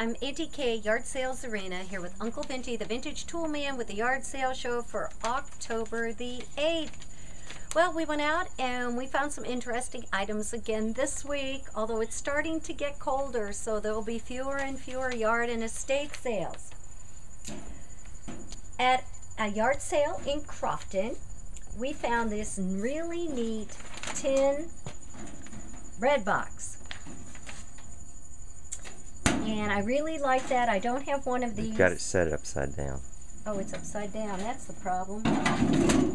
I'm Auntie Kay, Yard Sales Arena, here with Uncle Vinty, the Vintage Tool Man, with the Yard Sale Show for October the 8th. Well, we went out and we found some interesting items again this week, although it's starting to get colder, so there will be fewer and fewer yard and estate sales. At a yard sale in Crofton, we found this really neat tin bread box. And I really like that. I don't have one of these. You've got it set upside down. Oh, it's upside down. That's the problem.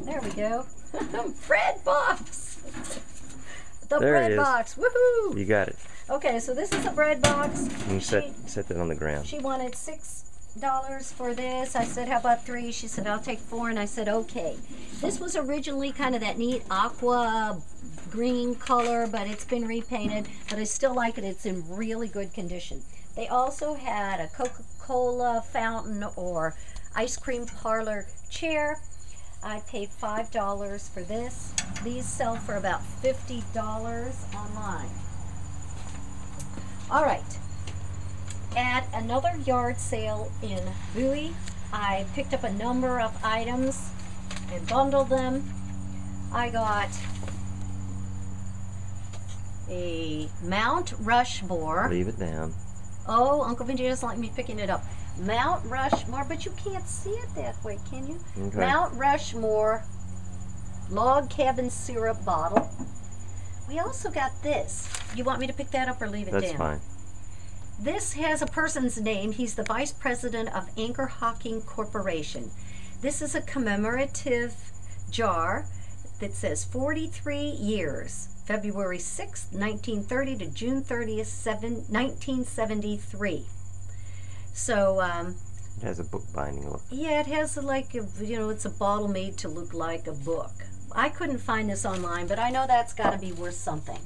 There we go. Bread box. The there bread box. Woohoo! You got it. Okay, so this is a bread box. You can set that on the ground. She wanted $6 for this. I said, how about 3? She said, I'll take 4, and I said, okay. This was originally kind of that neat aqua green color, but it's been repainted, but I still like it. It's in really good condition. They also had a Coca-Cola fountain or ice cream parlor chair. I paid $5 for this. These sell for about $50 online. All right. At another yard sale in Bowie, I picked up a number of items and bundled them. I got a Mount Rushmore. Leave it down. Oh, Uncle Vinny doesn't like me picking it up. Mount Rushmore, but you can't see it that way, can you? Okay. Mount Rushmore log cabin syrup bottle. We also got this. You want me to pick that up or leave it down? That's fine. This has a person's name. He's the vice president of Anchor Hocking Corporation. This is a commemorative jar that says 43 years. February 6th, 1930 to June 30th, 1973. So, it has a book binding look. yeah, it has like, it's a bottle made to look like a book. I couldn't find this online, but I know that's got to be worth something.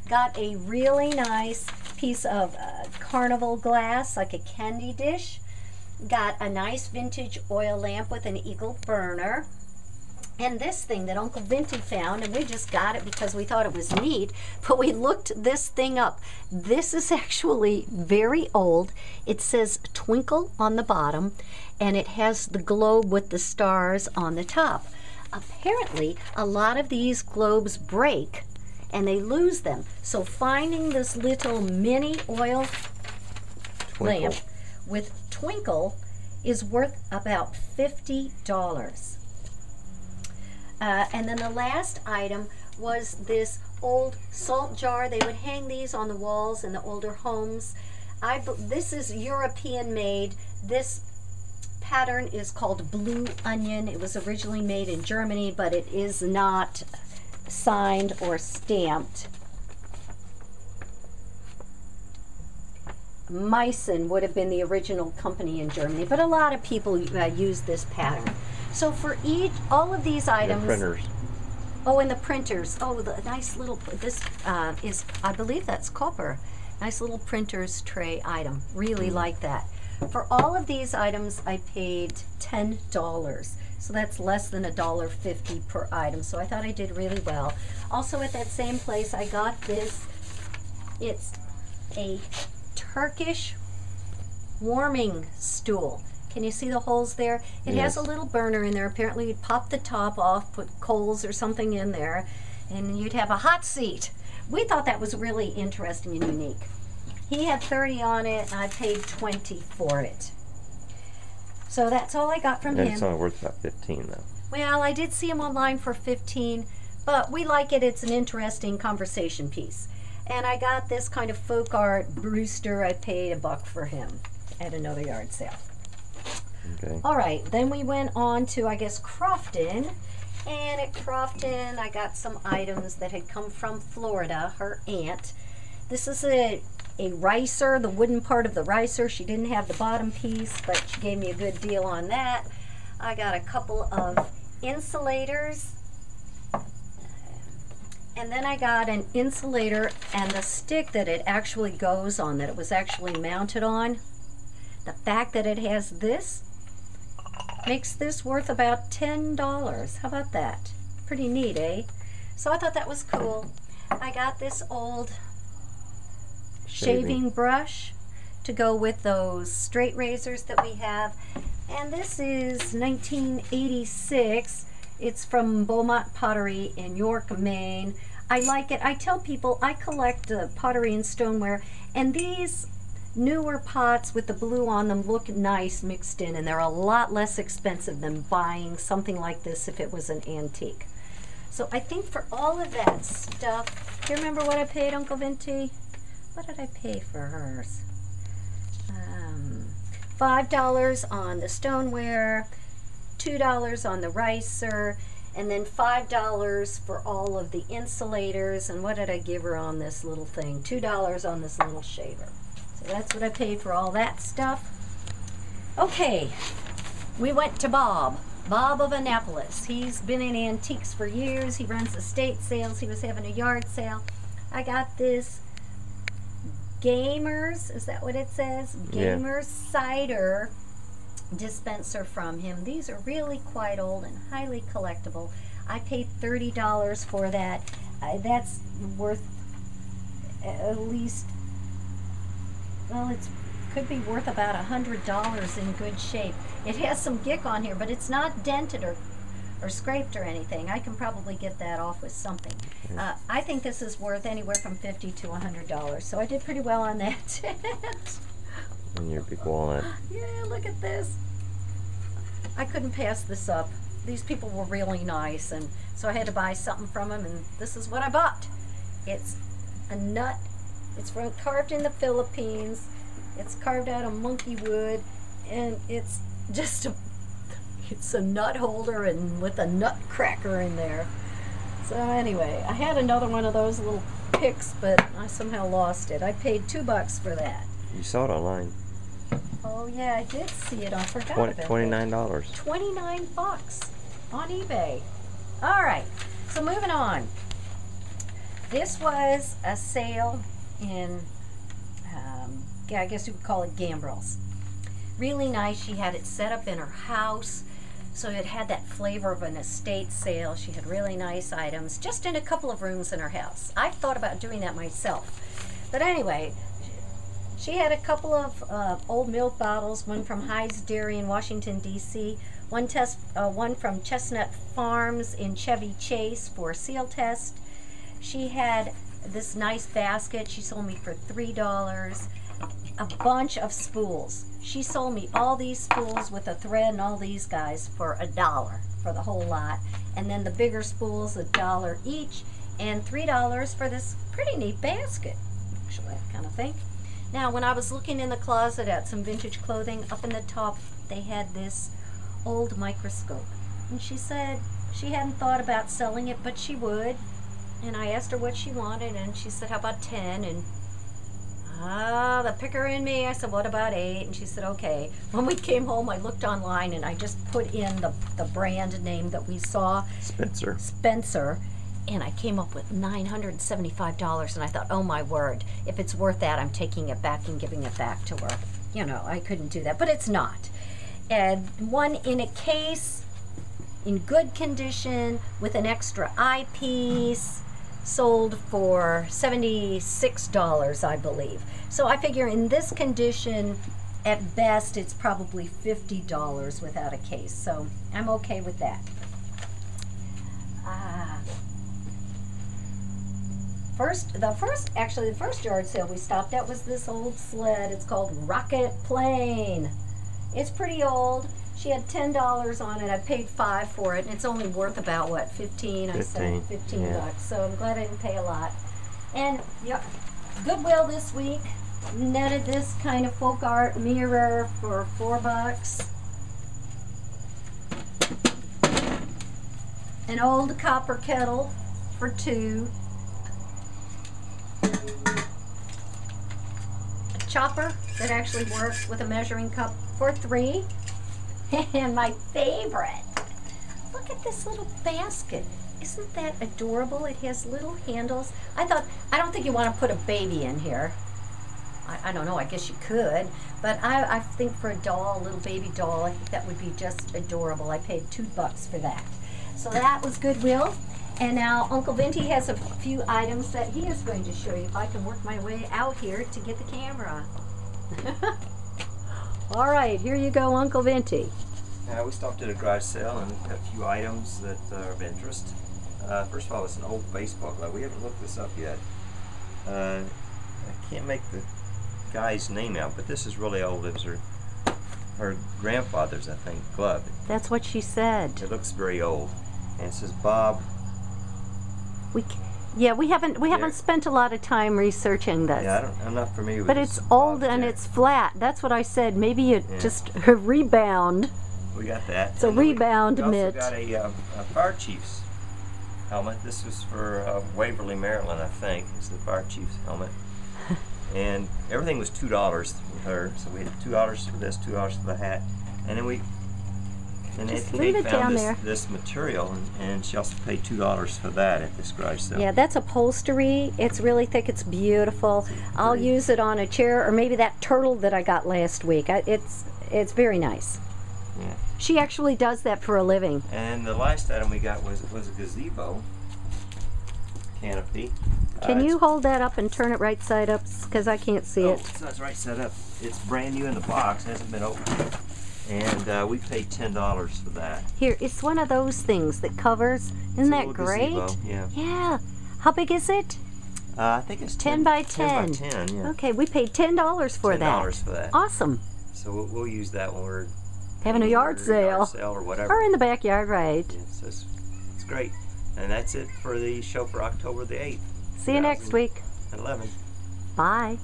Got a really nice piece of Carnival Glass, like a candy dish. Got a nice vintage oil lamp with an eagle burner. And this thing that Uncle Vinty found, and we just got it because we thought it was neat, but we looked this thing up. This is actually very old. It says Twinkle on the bottom, and it has the globe with the stars on the top. Apparently, a lot of these globes break, and they lose them. So finding this little mini oil lamp with Twinkle is worth about $50. And then the last item was this old salt jar. They would hang these on the walls in the older homes. This is European made. This pattern is called Blue Onion. It was originally made in Germany, but it is not signed or stamped. Meissen would have been the original company in Germany, but a lot of people use this pattern. So for all of these items, the printers. Oh, and the printers. Oh, the nice little. This is, I believe that's copper. Nice little printer's tray item. Really like that. For all of these items, I paid $10. So that's less than $1.50 per item. So I thought I did really well. Also at that same place, I got this. It's a Turkish warming stool. Can you see the holes there? It Yes. has a little burner in there. Apparently you'd pop the top off, put coals or something in there, and you'd have a hot seat. We thought that was really interesting and unique. He had 30 on it, and I paid 20 for it. So that's all I got from And him. it's only worth about 15 though. Well, I did see him online for 15, but we like it. It's an interesting conversation piece. And I got this kind of folk art Brewster. I paid $1 for him at another yard sale. Okay. All right, then we went on to, I guess, Crofton. And at Crofton, I got some items that had come from Florida, her aunt. This is a ricer, the wooden part of the ricer. She didn't have the bottom piece, but she gave me a good deal on that. I got a couple of insulators. And then I got an insulator and the stick that it actually goes on, that it was actually mounted on. The fact that it has this makes this worth about $10. How about that? Pretty neat, eh? So I thought that was cool. I got this old shaving brush to go with those straight razors that we have. And this is 1986. It's from Beaumont Pottery in York, Maine. I like it. I tell people I collect pottery and stoneware, and these newer pots with the blue on them look nice mixed in, and they're a lot less expensive than buying something like this if it was an antique. So I think for all of that stuff, do you remember what I paid Uncle Vinty? What did I pay for hers? $5 on the stoneware, $2 on the ricer, and then $5 for all of the insulators. And what did I give her on this little thing? $2 on this little shaver. So that's what I paid for all that stuff. Okay, we went to Bob of Annapolis. He's been in antiques for years. He runs estate sales. He was having a yard sale. I got this Gamers, is that what it says? Gamers cider dispenser from him. These are really quite old and highly collectible. I paid $30 for that. That's worth at least, well, it could be worth about $100 in good shape. It has some gick on here, but it's not dented or scraped or anything. I can probably get that off with something. I think this is worth anywhere from $50 to $100, so I did pretty well on that. And your big walnut. Yeah, look at this. I couldn't pass this up. These people were really nice, and so I had to buy something from them, and this is what I bought. It's a nut. It's carved in the Philippines. It's carved out of monkey wood, and it's just it's a nut holder and with a nut cracker in there. So anyway, I had another one of those little picks, but I somehow lost it. I paid $2 for that. You saw it online. Oh yeah, I did see it. I forgot about it. $29. $29 on eBay. All right, so moving on. This was a sale in, I guess you would call it Gambrel's. Really nice. She had it set up in her house, so it had that flavor of an estate sale. She had really nice items just in a couple of rooms in her house. I've thought about doing that myself. But anyway, she had a couple of old milk bottles, one from Hyde's Dairy in Washington, D.C., one from Chestnut Farms in Chevy Chase for a seal test. She had this nice basket she sold me for $3. A bunch of spools. She sold me all these spools with a thread and all these guys for $1 for the whole lot. And then the bigger spools, $1 each, and $3 for this pretty neat basket, actually, I kind of think. Now, when I was looking in the closet at some vintage clothing, up in the top, they had this old microscope. And she said she hadn't thought about selling it, but she would. And I asked her what she wanted, and she said, how about 10? And the picker in me, I said, what about 8? And she said, okay. When we came home, I looked online, and I just put in the brand name that we saw. Spencer. And I came up with $975, and I thought, oh my word, if it's worth that, I'm taking it back and giving it back to her. You know, I couldn't do that, but it's not. And one in a case, in good condition, with an extra eyepiece, sold for $76, I believe. So I figure in this condition, at best, it's probably $50 without a case. So I'm okay with that. The first yard sale we stopped at was this old sled. It's called Rocket Plane. It's pretty old. She had $10 on it. I paid $5 for it, and it's only worth about what, 15? I said 15 yeah. bucks. So I'm glad I didn't pay a lot. And yeah, Goodwill this week netted this kind of folk art mirror for $4. An old copper kettle for $2. A chopper that actually works with a measuring cup for $3. And my favorite, look at this little basket. Isn't that adorable? It has little handles. I don't think you want to put a baby in here. I don't know, I guess you could. But I think for a doll, a little baby doll, I think that would be just adorable. I paid $2 for that. So that was Goodwill. And now Uncle Vinty has a few items that he is going to show you. If I can work my way out here to get the camera. All right, here you go, Uncle Venti. We stopped at a garage sale and got a few items that are of interest. First of all, it's an old baseball glove. We haven't looked this up yet. I can't make the guy's name out, but this is really old. It was her grandfather's, I think, glove. That's what she said. It looks very old, and it says Bob. We haven't spent a lot of time researching this. Yeah, I'm not familiar with but this. It's old Bob and there. it's flat. That's what I said. Maybe it just rebound. We got that. It's a rebound mitt. We also got a fire chief's helmet. This was for Waverly, Maryland, I think. It's the fire chief's helmet. And everything was $2 with her. So we had $2 for this, $2 for the hat. And then Just leave it down there. This material, and she also paid $2 for that at this garage sale. Yeah, that's upholstery. It's really thick. It's beautiful. I'll use it on a chair, or maybe that turtle that I got last week. It's very nice. Yeah. She actually does that for a living. And the last item we got was a gazebo canopy. Can you hold that up and turn it right side up, because I can't see it? So it's right side up. It's brand new in the box. Hasn't been opened. And we paid $10 for that. Here, it's one of those things that covers. Isn't that great? Gazebo, yeah. Yeah. How big is it? I think it's 10 by 10. 10 by 10, yeah. Okay, we paid $10 for that. $10 for that. Awesome. So we'll use that when we're having a yard sale. Or whatever. Or in the backyard, right. Yeah, so it's great. And that's it for the show for October the 8th. See you next week. 2011. Bye.